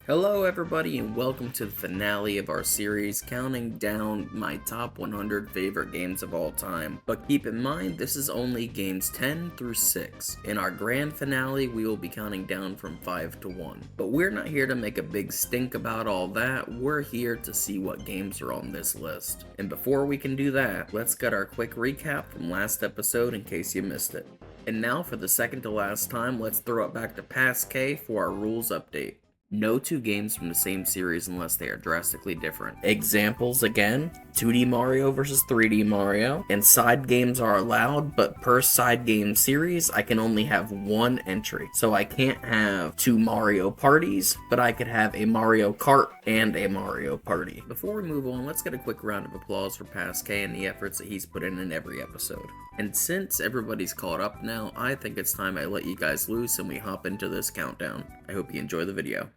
Hello everybody and welcome to the finale of our series counting down my top 100 favorite games of all time. But keep in mind this is only games 10 through 6. In our grand finale we will be counting down from 5 to 1. But we're not here to make a big stink about all that, we're here to see what games are on this list. And before we can do that, let's get our quick recap from last episode in case you missed it. And now for the second to last time, let's throw it back to Past K for our rules update. No two games from the same series unless they are drastically different. Examples again, 2D Mario versus 3D Mario, and side games are allowed, but per side game series, I can only have one entry. So I can't have two Mario parties, but I could have a Mario Kart and a Mario Party. Before we move on, let's get a quick round of applause for Past K and the efforts that he's put in every episode. And since everybody's caught up now, I think it's time I let you guys loose and we hop into this countdown. I hope you enjoy the video.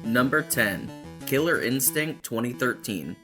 Number 10, Killer Instinct 2013.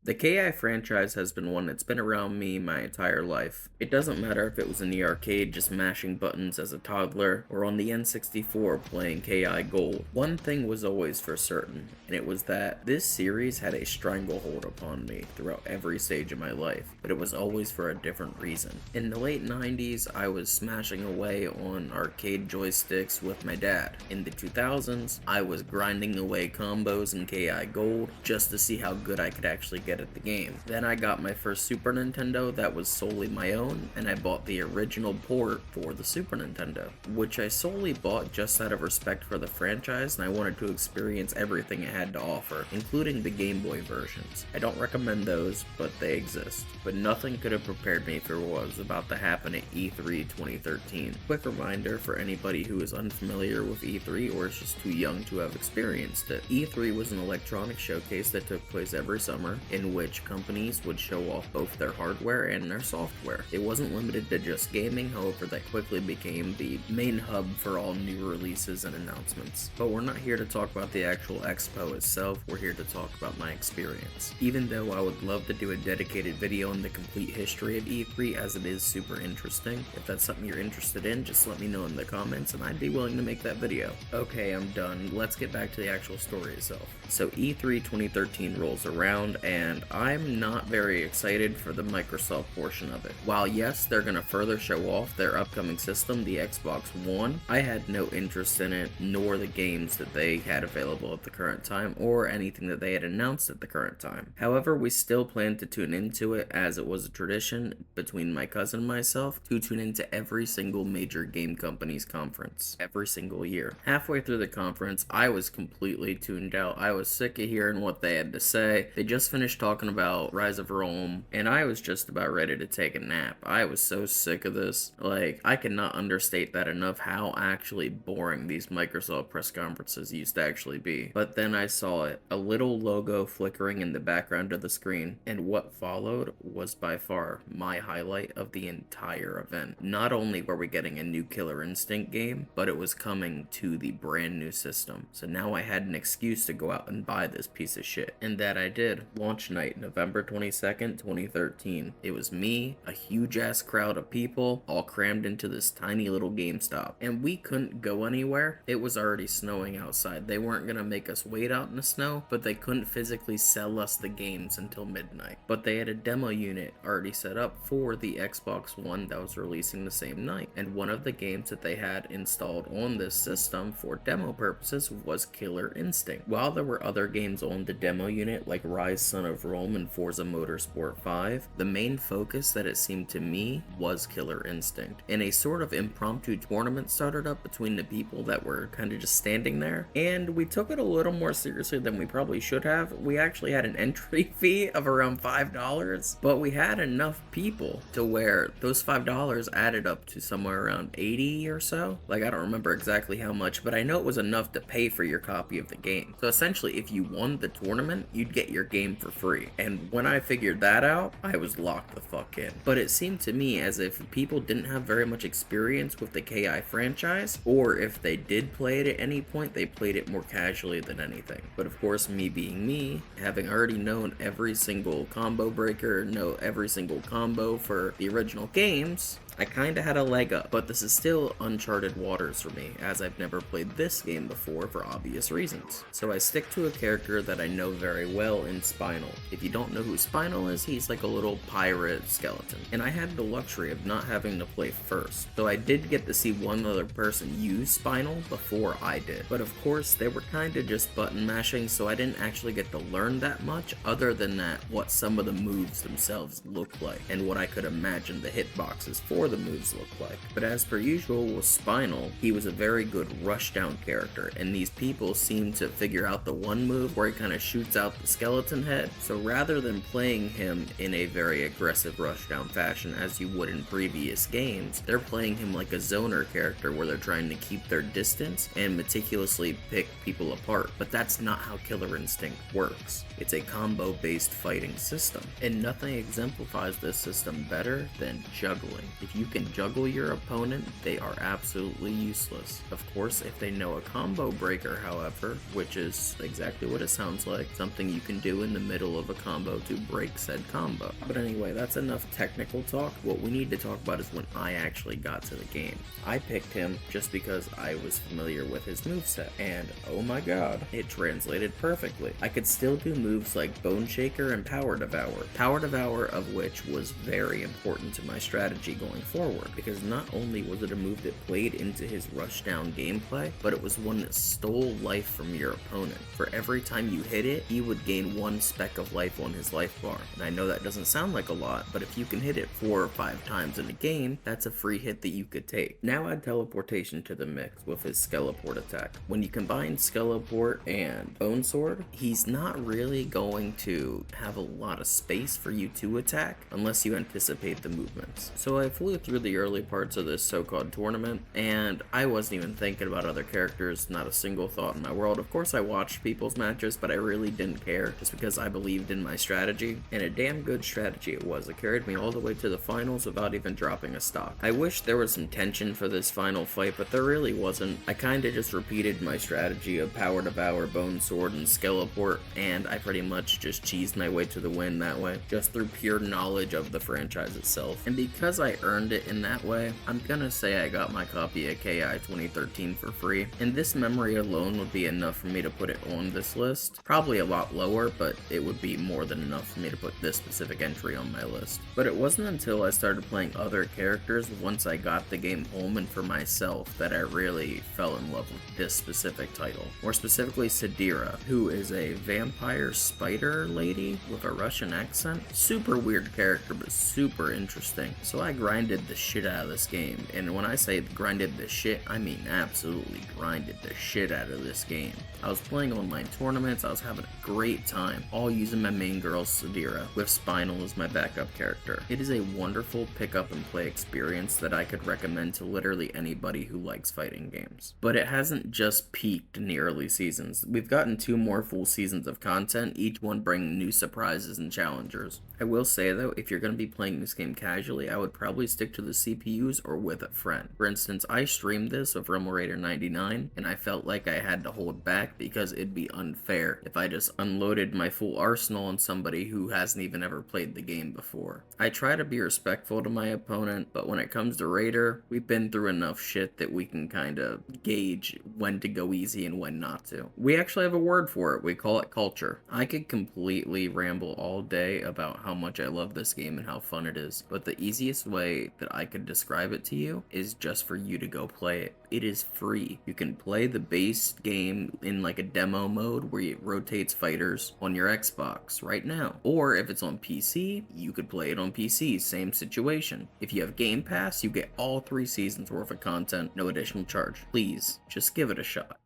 The KI franchise has been one that's been around me my entire life. It doesn't matter if it was in the arcade just mashing buttons as a toddler, or on the N64 playing KI Gold. One thing was always for certain, and it was that this series had a stranglehold upon me throughout every stage of my life, but it was always for a different reason. In the late 90s, I was smashing away on arcade joysticks with my dad. In the 2000s, I was grinding away combos in KI Gold just to see how good I could actually get at the game. Then I got my first Super Nintendo that was solely my own, and I bought the original port for the Super Nintendo, which I solely bought just out of respect for the franchise, and I wanted to experience everything it had to offer, including the Game Boy versions. I don't recommend those, but they exist. But nothing could have prepared me for what was about to happen at E3 2013. Quick reminder for anybody who is unfamiliar with E3 or is just too young to have experienced it. E3 was an electronic showcase that took place every summer, in which companies would show off both their hardware and their software. It wasn't limited to just gaming, however that quickly became the main hub for all new releases and announcements. But we're not here to talk about the actual expo itself, we're here to talk about my experience. Even though I would love to do a dedicated video on the complete history of E3 as it is super interesting, if that's something you're interested in, just let me know in the comments and I'd be willing to make that video. Okay, I'm done. Let's get back to the actual story itself. So E3 2013 rolls around and I'm not very excited for the Microsoft portion of it. While yes, they're gonna further show off their upcoming system, the Xbox One, I had no interest in it, nor the games that they had available at the current time, or anything that they had announced at the current time. However, we still plan to tune into it, as it was a tradition between my cousin and myself to tune into every single major game company's conference, every single year. Halfway through the conference, I was completely tuned out. I was sick of hearing what they had to say. They just finished talking about Rise of Rome, and I was just about ready to take a nap. I was so sick of this. Like, I cannot understate that enough how actually boring these Microsoft press conferences used to actually be. But then I saw it, a little logo flickering in the background of the screen, and what followed was by far my highlight of the entire event. Not only were we getting a new Killer Instinct game, but it was coming to the brand new system. So now I had an excuse to go out and buy this piece of shit. And that I did. Launch night, November 22nd, 2013. It was me, a huge ass crowd of people, all crammed into this tiny little GameStop. And we couldn't go anywhere. It was already snowing outside. They weren't gonna make us wait out in the snow, but they couldn't physically sell us the games until midnight. But they had a demo unit already set up for the Xbox One that was releasing the same night. And one of the games that they had installed on this system for demo purposes was Killer Instinct. While there were other games on the demo unit like Rise Son of Rome and Forza Motorsport 5, the main focus that it seemed to me was Killer Instinct. And a sort of impromptu tournament started up between the people that were kind of just standing there, and we took it a little more seriously than we probably should have. We actually had an entry fee of around $5, but we had enough people to where those $5 added up to somewhere around 80 or so. Like, I don't remember exactly how much, but I know it was enough to pay for your copy of the game. So essentially, if you won the tournament, you'd get your game for free. And when I figured that out, I was locked the fuck in. But it seemed to me as if people didn't have very much experience with the KI franchise, or if they did play it at any point, they played it more casually than anything. But of course, me being me, having already known every single combo breaker, know every single combo for the original games, I kinda had a leg up, but this is still uncharted waters for me, as I've never played this game before for obvious reasons. So I stick to a character that I know very well in Spinal. If you don't know who Spinal is, he's like a little pirate skeleton. And I had the luxury of not having to play first, so I did get to see one other person use Spinal before I did. But of course, they were kinda just button mashing, so I didn't actually get to learn that much, other than that what some of the moves themselves look like, and what I could imagine the hitboxes for the moves look like. But as per usual with Spinal, he was a very good rushdown character, and these people seem to figure out the one move where he kind of shoots out the skeleton head, so rather than playing him in a very aggressive rushdown fashion as you would in previous games, they're playing him like a zoner character where they're trying to keep their distance and meticulously pick people apart, but that's not how Killer Instinct works. It's a combo-based fighting system, and nothing exemplifies this system better than juggling. If you can juggle your opponent, they are absolutely useless. Of course, if they know a combo breaker, however, which is exactly what it sounds like, something you can do in the middle of a combo to break said combo. But anyway, that's enough technical talk. What we need to talk about is when I actually got to the game. I picked him just because I was familiar with his moveset, and oh my god, it translated perfectly. I could still do moves like Bone Shaker and Power Devour. Power Devour of which was very important to my strategy going forward, because not only was it a move that played into his rushdown gameplay, but it was one that stole life from your opponent. For every time you hit it, he would gain 1 speck of life on his life bar. And I know that doesn't sound like a lot, but if you can hit it 4 or 5 times in a game, that's a free hit that you could take. Now add teleportation to the mix with his Skeleport attack. When you combine Skeleport and Bone Sword, he's not really going to have a lot of space for you to attack unless you anticipate the movements. So I flew through the early parts of this so-called tournament, and I wasn't even thinking about other characters, not a single thought in my world. Of course I watched people's matches, but I really didn't care, just because I believed in my strategy, and a damn good strategy it was. It carried me all the way to the finals without even dropping a stock. I wish there was some tension for this final fight, but there really wasn't. I kinda just repeated my strategy of Power Devour, Bone Sword, and Skeleport, and I pretty much just cheesed my way to the win that way, just through pure knowledge of the franchise itself. And because I earned it in that way, I'm gonna say I got my copy of KI 2013 for free, and this memory alone would be enough for me to put it on this list. Probably a lot lower, but it would be more than enough for me to put this specific entry on my list. But it wasn't until I started playing other characters once I got the game home and for myself that I really fell in love with this specific title. More specifically Sadira, who is a vampire spider lady with a Russian accent. Super weird character, but super interesting. So I grinded the shit out of this game, and when I say grinded the shit, I mean absolutely grinded the shit out of this game. I was playing online tournaments, I was having a great time, all using my main girl Sadira, with Spinal as my backup character. It is a wonderful pick up and play experience that I could recommend to literally anybody who likes fighting games. But it hasn't just peaked in the early seasons. We've gotten 2 more full seasons of content, each one bringing new surprises and challengers. I will say though, if you're going to be playing this game casually, I would probably stick to the CPUs or with a friend. For instance, I streamed this with RemelRaider99, and I felt like I had to hold back because it'd be unfair if I just unloaded my full arsenal on somebody who hasn't even ever played the game before. I try to be respectful to my opponent, but when it comes to Raider, we've been through enough shit that we can kind of gauge when to go easy and when not to. We actually have a word for it. We call it culture. I could completely ramble all day about how much I love this game and how fun it is, but the easiest way that I could describe it to you is just for you to go play it. It is free. You can play the base game in like a demo mode where it rotates fighters on your Xbox right now. Or if it's on PC, you could play it on PC, same situation. If you have Game Pass, you get all 3 seasons worth of content, no additional charge. Please, just give it a shot.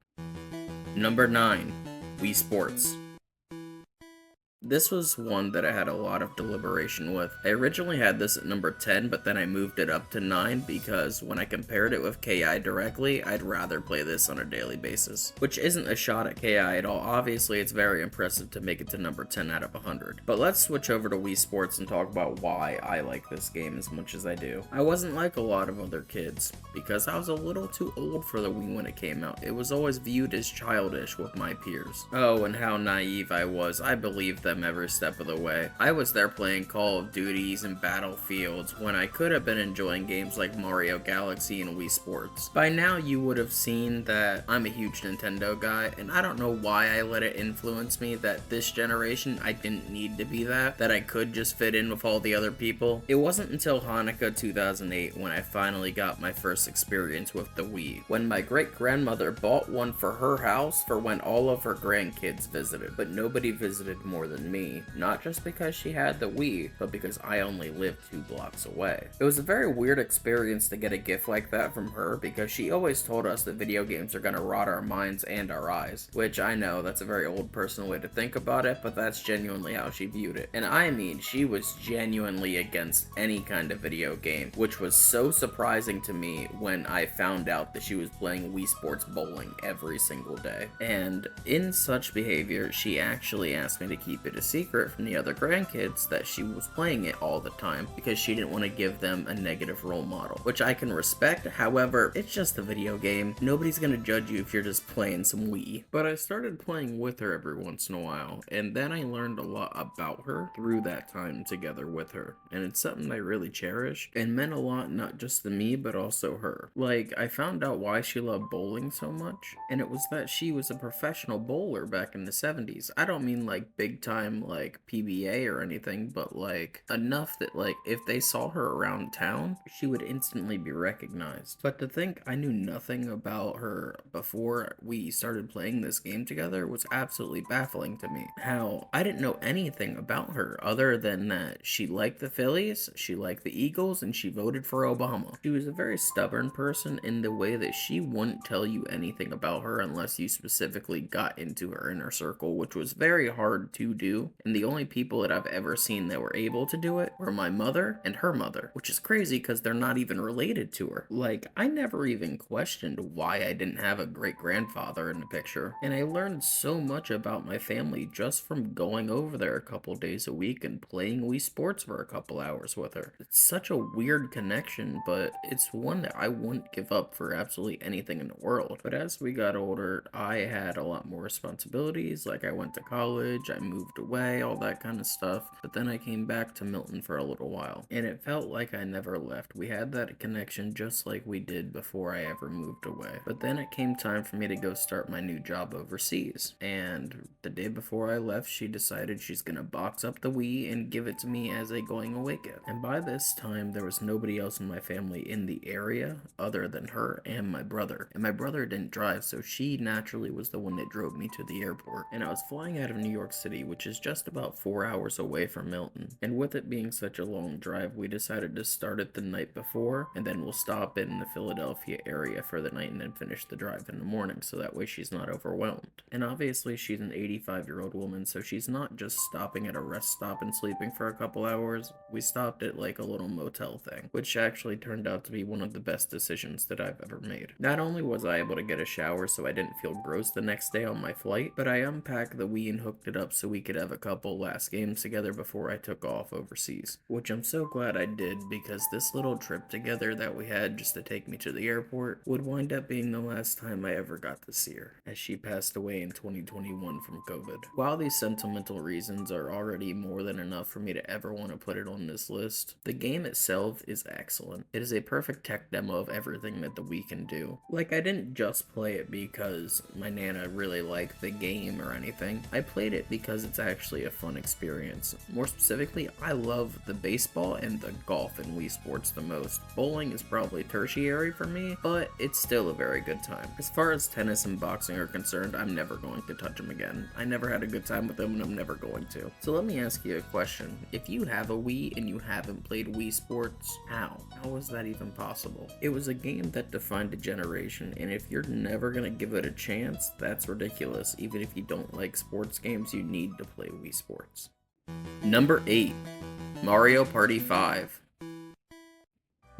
Number 9, Wii Sports. This was one that I had a lot of deliberation with. I originally had this at number 10, but then I moved it up to 9 because when I compared it with KI directly, I'd rather play this on a daily basis. Which isn't a shot at KI at all. Obviously, it's very impressive to make it to number 10 out of 100. But let's switch over to Wii Sports and talk about why I like this game as much as I do. I wasn't like a lot of other kids, because I was a little too old for the Wii when it came out. It was always viewed as childish with my peers. Oh, and how naive I was. I believed them them every step of the way. I was there playing Call of Duties and Battlefields when I could have been enjoying games like Mario Galaxy and Wii Sports. By now you would have seen that I'm a huge Nintendo guy, and I don't know why I let it influence me that this generation I didn't need to be that I could just fit in with all the other people. It wasn't until Hanukkah 2008 when I finally got my first experience with the Wii, when my great-grandmother bought one for her house for when all of her grandkids visited, but nobody visited more than me, not just because she had the Wii, but because I only lived 2 blocks away. It was a very weird experience to get a gift like that from her, because she always told us that video games are gonna rot our minds and our eyes, which I know that's a very old personal way to think about it, but that's genuinely how she viewed it. And I mean, she was genuinely against any kind of video game, which was so surprising to me when I found out that she was playing Wii Sports Bowling every single day. And in such behavior, she actually asked me to keep it a secret from the other grandkids that she was playing it all the time because she didn't want to give them a negative role model, which I can respect. However, it's just a video game. Nobody's gonna judge you if you're just playing some Wii. But I started playing with her every once in a while, and then I learned a lot about her through that time together with her, and it's something I really cherish and meant a lot not just to me but also her. Like, I found out why she loved bowling so much, and it was that she was a professional bowler back in the 70s. I don't mean like big time like PBA or anything, but like enough that like if they saw her around town, she would instantly be recognized. But to think I knew nothing about her before we started playing this game together was absolutely baffling to me. How I didn't know anything about her other than that she liked the Phillies, she liked the Eagles, and she voted for Obama. She was a very stubborn person in the way that she wouldn't tell you anything about her unless you specifically got into her inner circle, which was very hard to do, and the only people that I've ever seen that were able to do it were my mother and her mother, which is crazy because they're not even related to her. Like, I never even questioned why I didn't have a great-grandfather in the picture, and I learned so much about my family just from going over there a couple days a week and playing Wii Sports for a couple hours with her. It's such a weird connection, but it's one that I wouldn't give up for absolutely anything in the world. But as we got older, I had a lot more responsibilities, like I went to college, I moved away, all that kind of stuff, but then I came back to Milton for a little while, and it felt like I never left. We had that connection just like we did before I ever moved away. But then it came time for me to go start my new job overseas, and the day before I left, she decided she's gonna box up the Wii and give it to me as a going away gift. And by this time, there was nobody else in my family in the area other than her and my brother. And my brother didn't drive, so she naturally was the one that drove me to the airport. And I was flying out of New York City, which is just about 4 hours away from Milton. And with it being such a long drive, we decided to start it the night before, and then we'll stop in the Philadelphia area for the night and then finish the drive in the morning, so that way she's not overwhelmed. And obviously she's an 85-year-old woman, so she's not just stopping at a rest stop and sleeping for a couple hours. We stopped at like a little motel thing, which actually turned out to be one of the best decisions that I've ever made. Not only was I able to get a shower so I didn't feel gross the next day on my flight, but I unpacked the Wii and hooked it up so we could have a couple last games together before I took off overseas. Which I'm so glad I did, because this little trip together that we had just to take me to the airport would wind up being the last time I ever got to see her, as she passed away in 2021 from COVID. While these sentimental reasons are already more than enough for me to ever want to put it on this list, the game itself is excellent. It is a perfect tech demo of everything that the Wii can do. Like, I didn't just play it because my Nana really liked the game or anything. I played it because it's actually a fun experience. More specifically, I love the baseball and the golf in Wii Sports the most. Bowling is probably tertiary for me, but it's still a very good time. As far as tennis and boxing are concerned, I'm never going to touch them again. I never had a good time with them, and I'm never going to. So let me ask you a question. If you have a Wii and you haven't played Wii Sports, how? How is that even possible? It was a game that defined a generation, and if you're never gonna give it a chance, that's ridiculous. Even if you don't like sports games, you need to play Wii Sports. Number 8. Mario Party 5.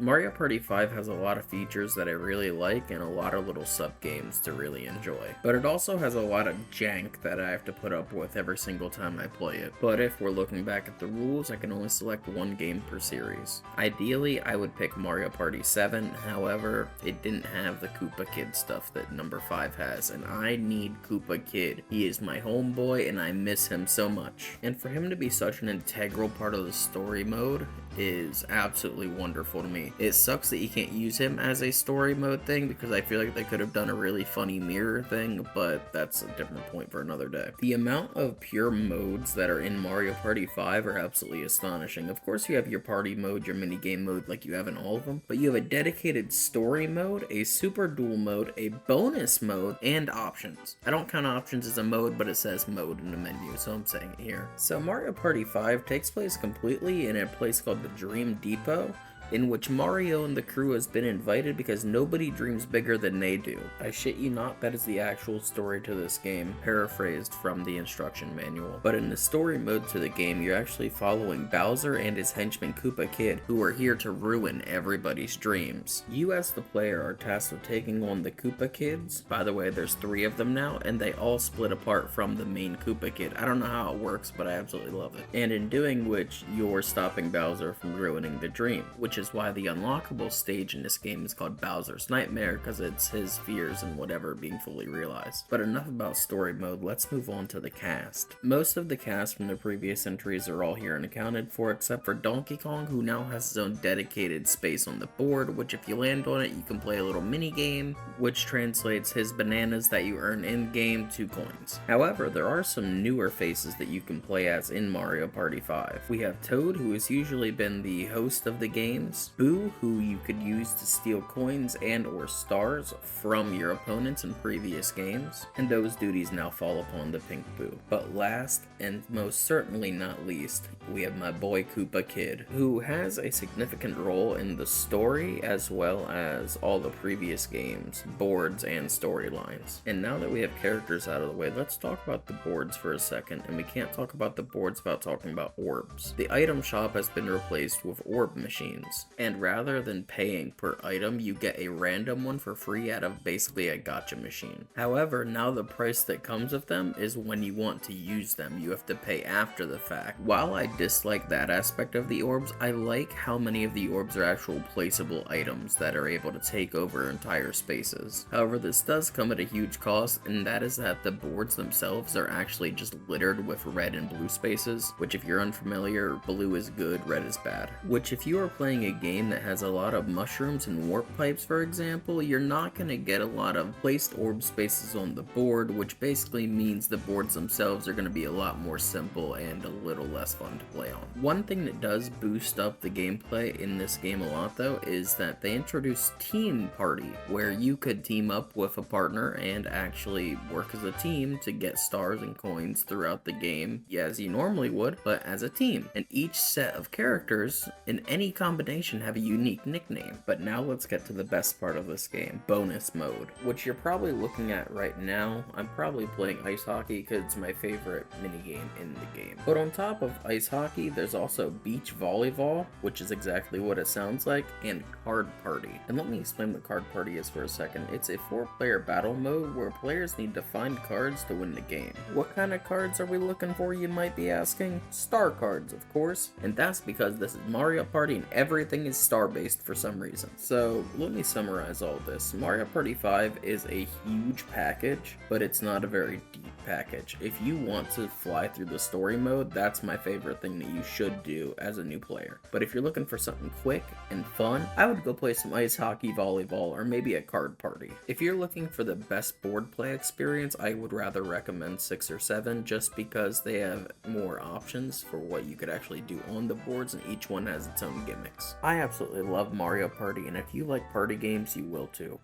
Mario Party 5 has a lot of features that I really like and a lot of little sub-games to really enjoy. But it also has a lot of jank that I have to put up with every single time I play it. But if we're looking back at the rules, I can only select one game per series. Ideally, I would pick Mario Party 7, however, it didn't have the Koopa Kid stuff that number 5 has, and I need Koopa Kid. He is my homeboy and I miss him so much. And for him to be such an integral part of the story mode is absolutely wonderful to me. It sucks that you can't use him as a story mode thing because I feel like they could have done a really funny mirror thing, but that's a different point for another day. The amount of pure modes that are in Mario Party 5 are absolutely astonishing. Of course you have your party mode, your minigame mode like you have in all of them, but you have a dedicated story mode, a super duel mode, a bonus mode, and options. I don't count options as a mode, but it says mode in the menu, so I'm saying it here. So Mario Party 5 takes place completely in a place called the Dream Depot, in which Mario and the crew has been invited because nobody dreams bigger than they do. I shit you not, that is the actual story to this game, paraphrased from the instruction manual. But in the story mode to the game, you're actually following Bowser and his henchman Koopa Kid, who are here to ruin everybody's dreams. You as the player are tasked with taking on the Koopa Kids. By the way, there's 3 of them now, and they all split apart from the main Koopa Kid. I don't know how it works, but I absolutely love it. And in doing which, you're stopping Bowser from ruining the dream, which is why the unlockable stage in this game is called Bowser's Nightmare, because it's his fears and whatever being fully realized. But enough about story mode, let's move on to the cast. Most of the cast from the previous entries are all here and accounted for, except for Donkey Kong, who now has his own dedicated space on the board, which if you land on it, you can play a little mini game, which translates his bananas that you earn in-game to coins. However, there are some newer faces that you can play as in Mario Party 5. We have Toad, who has usually been the host of the games, Boo, who you could use to steal coins and or stars from your opponents in previous games, and those duties now fall upon the Pink Boo. But last, and most certainly not least, we have my boy Koopa Kid, who has a significant role in the story as well as all the previous games, boards, and storylines. And now that we have characters out of the way, let's talk about the boards for a second, and we can't talk about the boards without talking about orbs. The item shop has been replaced with orb machines, and rather than paying per item, you get a random one for free out of basically a gacha machine. However, now the price that comes with them is when you want to use them. You have to pay after the fact. While I dislike that aspect of the orbs, I like how many of the orbs are actual placeable items that are able to take over entire spaces. However, this does come at a huge cost, and that is that the boards themselves are actually just littered with red and blue spaces, which if you're unfamiliar, blue is good, red is bad. Which if you are playing a game that has a lot of mushrooms and warp pipes, for example, you're not going to get a lot of placed orb spaces on the board, which basically means the boards themselves are going to be a lot more simple and a little less fun to play on. One thing that does boost up the gameplay in this game a lot though is that they introduced Team Party, where you could team up with a partner and actually work as a team to get stars and coins throughout the game, as you normally would, but as a team. And each set of characters in any combination have a unique nickname. But now let's get to the best part of this game, bonus mode, which you're probably looking at right now. I'm probably playing ice hockey because it's my favorite minigame in the game. But on top of ice hockey, there's also beach volleyball, which is exactly what it sounds like, and card party. And let me explain what card party is for a second. It's a 4-player battle mode where players need to find cards to win the game. What kind of cards are we looking for, you might be asking? Star cards, of course. And that's because this is Mario Party and everything is star-based for some reason. So let me summarize all this. Mario Party 5 is a huge package, but it's not a very deep package. If you want to fly through the story mode, that's my favorite thing that you should do as a new player. But if you're looking for something quick and fun, I would go play some ice hockey, volleyball, or maybe a card party. If you're looking for the best board play experience, I would rather recommend 6 or 7 just because they have more options for what you could actually do on the boards, and each one has its own gimmicks. I absolutely love Mario Party, and if you like party games, you will too.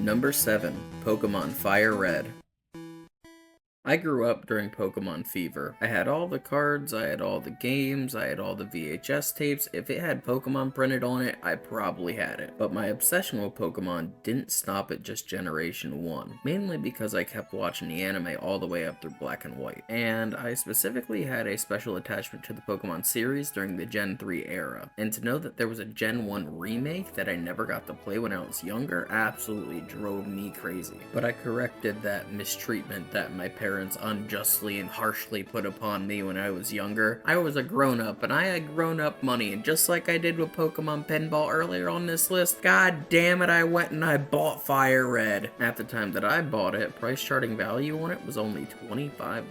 Number 7, Pokemon Fire Red. I grew up during Pokemon Fever. I had all the cards, I had all the games, I had all the VHS tapes. If it had Pokemon printed on it, I probably had it. But my obsession with Pokemon didn't stop at just Generation 1, mainly because I kept watching the anime all the way up through Black and White. And I specifically had a special attachment to the Pokemon series during the Gen 3 era. And to know that there was a Gen 1 remake that I never got to play when I was younger absolutely drove me crazy. But I corrected that mistreatment that my parents unjustly and harshly put upon me when I was younger. I was a grown-up, and I had grown-up money, and just like I did with Pokemon Pinball earlier on this list, god damn it, I went and I bought Fire Red. At the time that I bought it, price charting value on it was only $25.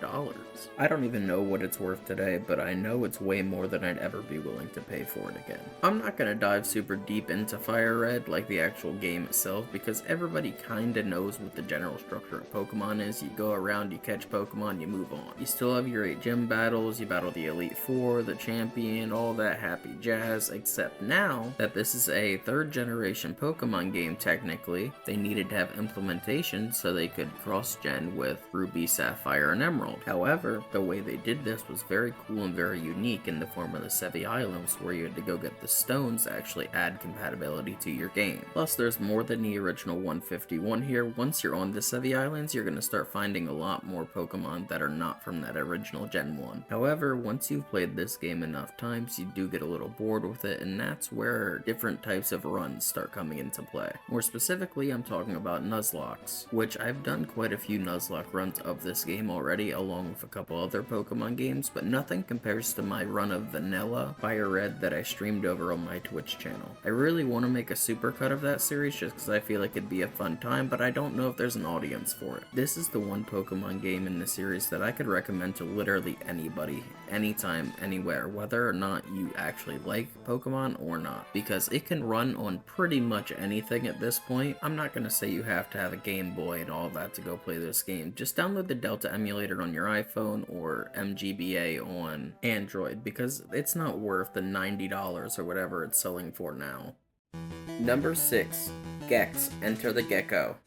I don't even know what it's worth today, but I know it's way more than I'd ever be willing to pay for it again. I'm not gonna dive super deep into Fire Red like the actual game itself, because everybody kinda knows what the general structure of Pokemon is. You go around, you catch Pokemon, you move on. You still have your 8 gym battles, you battle the Elite Four, the champion, all that happy jazz, except now that this is a 3rd generation Pokemon game technically, they needed to have implementation so they could cross-gen with Ruby, Sapphire, and Emerald. However, the way they did this was very cool and very unique in the form of the Sevi Islands, where you had to go get the stones to actually add compatibility to your game. Plus, there's more than the original 151 here. Once you're on the Sevi Islands, you're going to start finding a lot more Pokemon that are not from that original Gen 1. However, once you've played this game enough times, you do get a little bored with it, and that's where different types of runs start coming into play. More specifically, I'm talking about Nuzlocke, which I've done quite a few Nuzlocke runs of this game already, along with a couple other Pokemon games, but nothing compares to my run of Vanilla Fire Red that I streamed over on my Twitch channel. I really want to make a supercut of that series just because I feel like it'd be a fun time, but I don't know if there's an audience for it. This is the one Pokemon game in the series that I could recommend to literally anybody, anytime, anywhere, whether or not you actually like Pokemon or not, because it can run on pretty much anything at this point. I'm not going to say you have to have a Game Boy and all that to go play this game. Just download the Delta emulator on your iPhone or MGBA on Android, because it's not worth the $90 or whatever it's selling for now. Number 6. Gex, Enter the Gecko.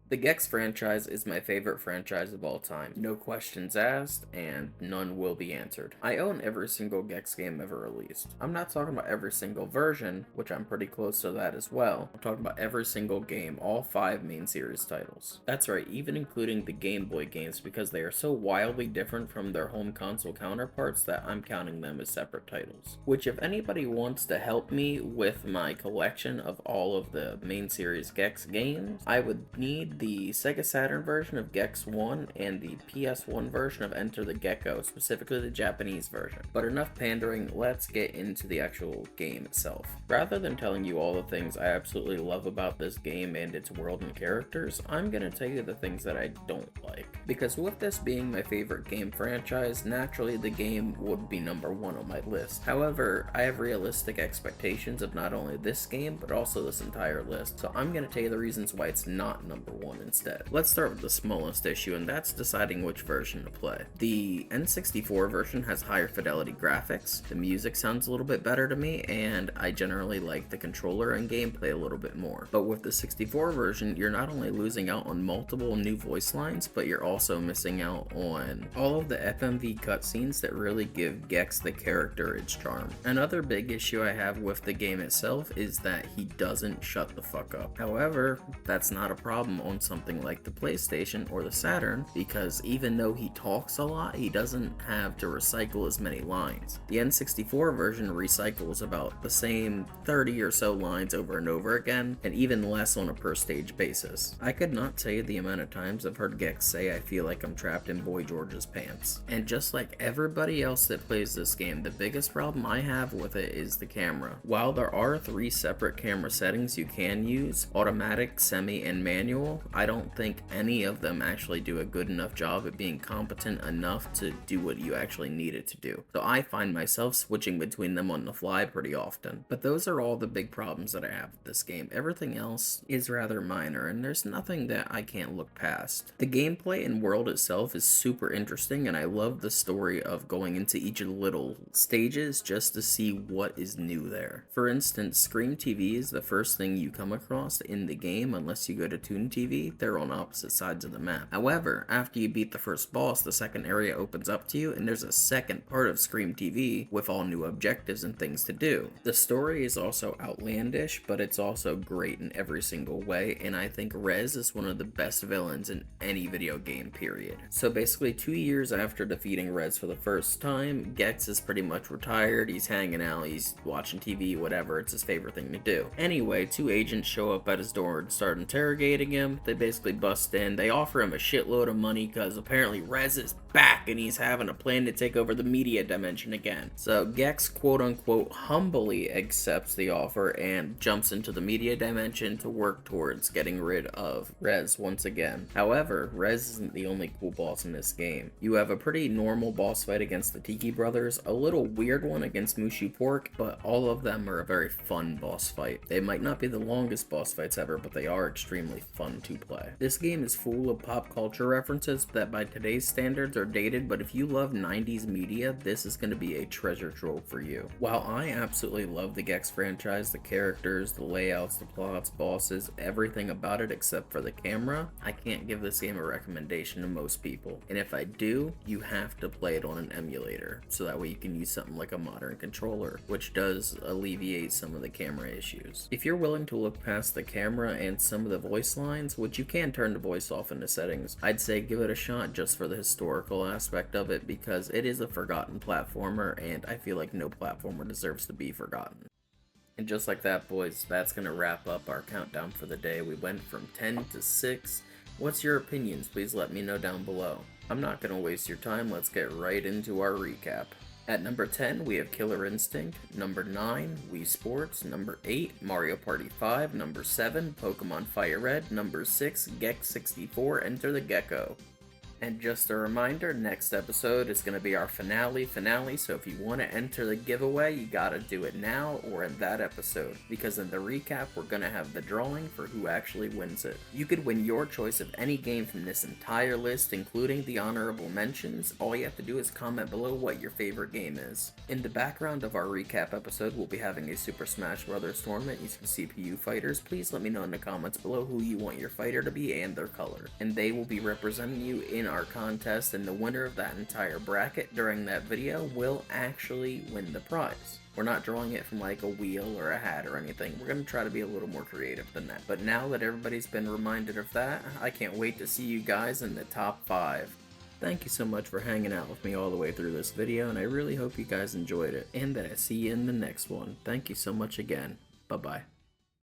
The Gex franchise is my favorite franchise of all time. No questions asked, and none will be answered. I own every single Gex game ever released. I'm not talking about every single version, which I'm pretty close to that as well. I'm talking about every single game, all 5 main series titles. That's right, even including the Game Boy games, because they are so wildly different from their home console counterparts that I'm counting them as separate titles. Which, if anybody wants to help me with my collection of all of the main series Gex games, I would need the Sega Saturn version of Gex 1 and the PS1 version of Enter the Gecko, specifically the Japanese version. But enough pandering, let's get into the actual game itself. Rather than telling you all the things I absolutely love about this game and its world and characters, I'm gonna tell you the things that I don't like. Because with this being my favorite game franchise, naturally the game would be number 1 on my list. However, I have realistic expectations of not only this game, but also this entire list, so I'm gonna tell you the reasons why it's not number 1 instead. Let's start with the smallest issue, and that's deciding which version to play. The N64 version has higher fidelity graphics, the music sounds a little bit better to me, and I generally like the controller and gameplay a little bit more. But with the 64 version, you're not only losing out on multiple new voice lines, but you're also missing out on all of the FMV cutscenes that really give Gex the character its charm. Another big issue I have with the game itself is that he doesn't shut the fuck up. However, that's not a problem on something like the PlayStation or the Saturn, because even though he talks a lot, he doesn't have to recycle as many lines. The N64 version recycles about the same 30 or so lines over and over again, and even less on a per stage basis. I could not tell you the amount of times I've heard Gex say I feel like I'm trapped in Boy George's pants. And just like everybody else that plays this game, the biggest problem I have with it is the camera. While there are 3 separate camera settings you can use, automatic, semi, and manual, I don't think any of them actually do a good enough job at being competent enough to do what you actually need it to do. So I find myself switching between them on the fly pretty often. But those are all the big problems that I have with this game. Everything else is rather minor, and there's nothing that I can't look past. The gameplay and world itself is super interesting, and I love the story of going into each of the little stages just to see what is new there. For instance, Scream TV is the first thing you come across in the game unless you go to Toon TV TV, they're on opposite sides of the map. However, after you beat the first boss, the second area opens up to you, and there's a second part of Scream TV with all new objectives and things to do. The story is also outlandish, but it's also great in every single way, and I think Rez is one of the best villains in any video game, period. So basically, 2 years after defeating Rez for the first time, Gex is pretty much retired, he's hanging out, he's watching TV, whatever, it's his favorite thing to do. Anyway, 2 agents show up at his door and start interrogating him. They basically bust in, they offer him a shitload of money because apparently Rez is back and he's having a plan to take over the media dimension again. So Gex quote unquote humbly accepts the offer and jumps into the media dimension to work towards getting rid of Rez once again. However, Rez isn't the only cool boss in this game. You have a pretty normal boss fight against the Tiki brothers, a little weird one against Mushu Pork, but all of them are a very fun boss fight. They might not be the longest boss fights ever, but they are extremely fun to play. This game is full of pop culture references that by today's standards are dated, but if you love 90s media, this is going to be a treasure trove for you. While I absolutely love the Gex franchise, the characters, the layouts, the plots, bosses, everything about it except for the camera, I can't give this game a recommendation to most people. And if I do, you have to play it on an emulator, so that way you can use something like a modern controller, which does alleviate some of the camera issues. If you're willing to look past the camera and some of the voice lines, which you can turn the voice off in the settings, I'd say give it a shot just for the historical aspect of it, because it is a forgotten platformer, and I feel like no platformer deserves to be forgotten. And just like that, boys, that's gonna wrap up our countdown for the day. We went from 10 to 6. What's your opinions? Please let me know down below. I'm not gonna waste your time, let's get right into our recap. At number 10, we have Killer Instinct. Number 9, Wii Sports. Number 8, Mario Party 5. Number 7, Pokemon Fire Red. Number 6, Gex 64, Enter the Gecko. And just a reminder, next episode is going to be our finale, so if you want to enter the giveaway, you gotta do it now or in that episode, because in the recap, we're going to have the drawing for who actually wins it. You could win your choice of any game from this entire list, including the honorable mentions. All you have to do is comment below what your favorite game is. In the background of our recap episode, we'll be having a Super Smash Bros. Tournament using CPU fighters. Please let me know in the comments below who you want your fighter to be and their color, and they will be representing you in our contest, and the winner of that entire bracket during that video will actually win the prize. We're not drawing it from like a wheel or a hat or anything. We're going to try to be a little more creative than that. But now that everybody's been reminded of that, I can't wait to see you guys in the top 5. Thank you so much for hanging out with me all the way through this video, and I really hope you guys enjoyed it, and that I see you in the next one. Thank you so much again. Bye-bye.